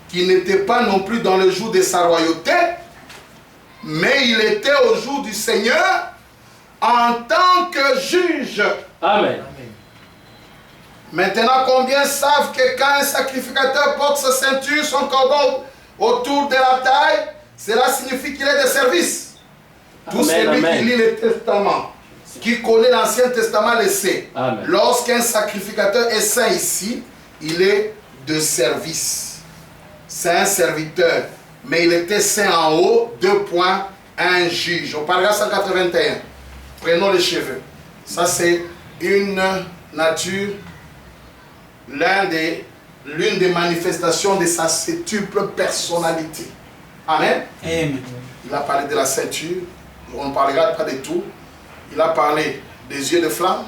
qu'il n'était pas non plus dans le jour de sa royauté, mais il était au jour du Seigneur en tant que juge. Amen. Maintenant, combien savent que quand un sacrificateur porte sa ceinture, son cordon autour de la taille, cela signifie qu'il est de service. Tout celui qui lit le Testament, qui connaît l'Ancien Testament, le sait. Lorsqu'un sacrificateur est saint ici, il est de service. C'est un serviteur. Mais il était saint en haut, 2 points, un juge. Au paragraphe 181, prenons les cheveux. Ça, c'est une nature, l'une des manifestations de sa septuple personnalité. Amen. Amen. Il a parlé de la ceinture. On ne parlera pas de tout. Il a parlé des yeux de flamme.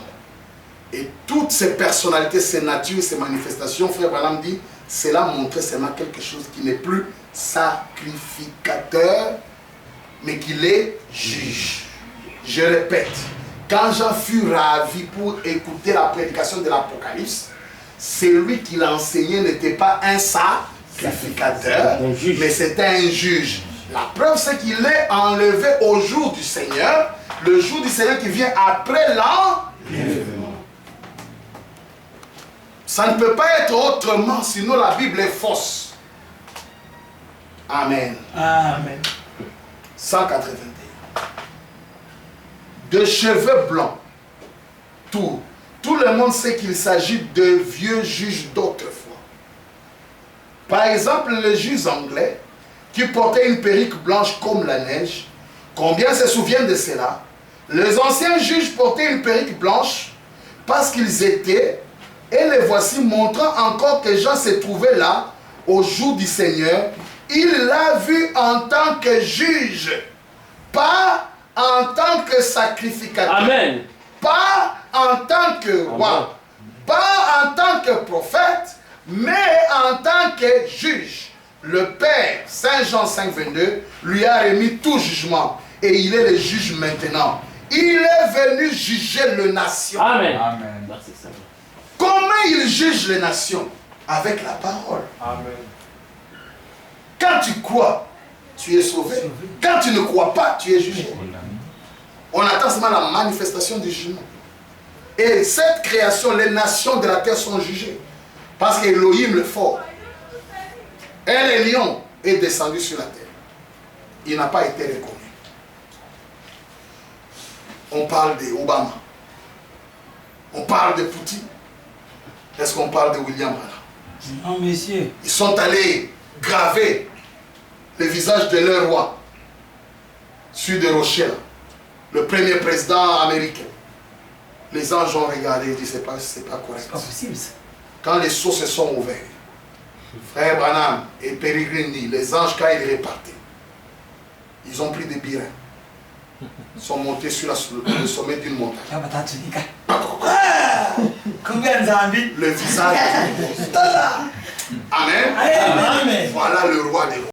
Et toutes ces personnalités, ces natures, ces manifestations, Frère Branham dit, cela montrait seulement quelque chose qui n'est plus sacrificateur, mais qu'il est juge. Je répète, quand Jean fut ravi pour écouter la prédication de l'Apocalypse, celui qui l'enseignait n'était pas un sacrificateur, mais c'était un juge. La preuve, c'est qu'il est enlevé au jour du Seigneur, le jour du Seigneur qui vient après l'enlèvement. Ça ne peut pas être autrement, sinon la Bible est fausse. Amen. Amen. 181. De cheveux blancs. Tout le monde sait qu'il s'agit de vieux juges d'autrefois. Par exemple, les juges anglais qui portaient une perruque blanche comme la neige. Combien se souviennent de cela? Les anciens juges portaient une perruque blanche parce qu'ils étaient, et les voici montrant encore que Jean se trouvait là au jour du Seigneur. Il l'a vu en tant que juge, pas en tant que sacrificateur. Amen. Pas en tant que roi, pas en tant que prophète, mais en tant que juge. Le Père, Saint Jean 5,22, lui a remis tout jugement et il est le juge maintenant. Il est venu juger les nations. Amen. Amen. Merci Seigneur. Comment il juge les nations? Avec la parole. Amen. Quand tu crois, tu es sauvé. Quand tu ne crois pas, tu es jugé. On attend seulement la manifestation du jugement. Et cette création, les nations de la terre sont jugées. Parce qu'Elohim le fort, un lion est descendu sur la terre. Il n'a pas été reconnu. On parle d'Obama. On parle de Poutine. Est-ce qu'on parle de William Branham? Non, monsieur. Ils sont allés graver le visage de leur roi sur des rochers. Le premier président américain. Les anges ont regardé et dit c'est pas correct. C'est pas possible ça. Quand les seaux se sont ouverts, Frère Branham et Peregrini, les anges, quand ils repartaient, ils ont pris des birins. Ils sont montés sur le sommet d'une montagne. Combien d'envie? Le visage. Amen. Amen. Voilà le roi des rois.